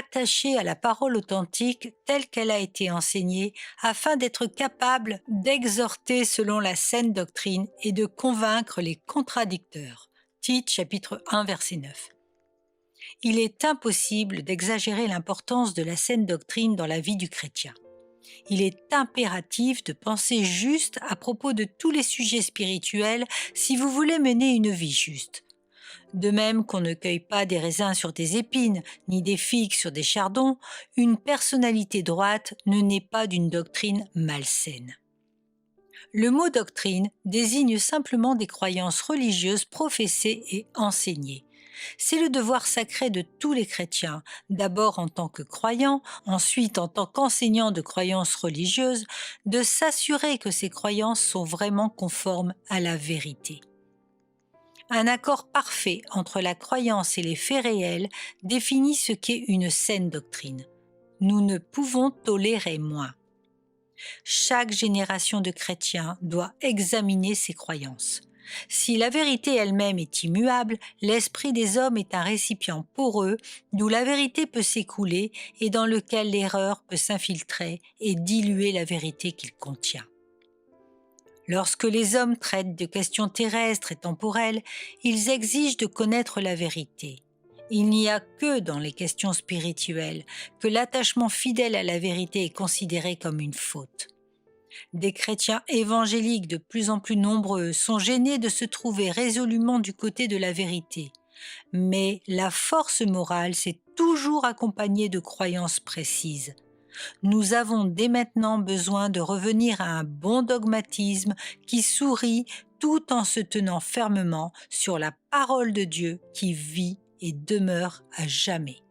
attachés à la parole authentique telle qu'elle a été enseignée afin d'être capables d'exhorter selon la saine doctrine et de convaincre les contradicteurs. Tite chapitre 1 verset 9. Il est impossible d'exagérer l'importance de la saine doctrine dans la vie du chrétien. Il est impératif de penser juste à propos de tous les sujets spirituels si vous voulez mener une vie juste. De même qu'on ne cueille pas des raisins sur des épines, ni des figues sur des chardons, une personnalité droite ne naît pas d'une doctrine malsaine. Le mot doctrine désigne simplement des croyances religieuses professées et enseignées. C'est le devoir sacré de tous les chrétiens, d'abord en tant que croyants, ensuite en tant qu'enseignants de croyances religieuses, de s'assurer que ces croyances sont vraiment conformes à la vérité. Un accord parfait entre la croyance et les faits réels définit ce qu'est une saine doctrine. Nous ne pouvons tolérer moins. Chaque génération de chrétiens doit examiner ses croyances. Si la vérité elle-même est immuable, l'esprit des hommes est un récipient poreux d'où la vérité peut s'écouler et dans lequel l'erreur peut s'infiltrer et diluer la vérité qu'il contient. Lorsque les hommes traitent de questions terrestres et temporelles, ils exigent de connaître la vérité. Il n'y a que dans les questions spirituelles que l'attachement fidèle à la vérité est considéré comme une faute. Des chrétiens évangéliques de plus en plus nombreux sont gênés de se trouver résolument du côté de la vérité. Mais la force morale s'est toujours accompagnée de croyances précises. Nous avons dès maintenant besoin de revenir à un bon dogmatisme qui sourit tout en se tenant fermement sur la parole de Dieu qui vit et demeure à jamais.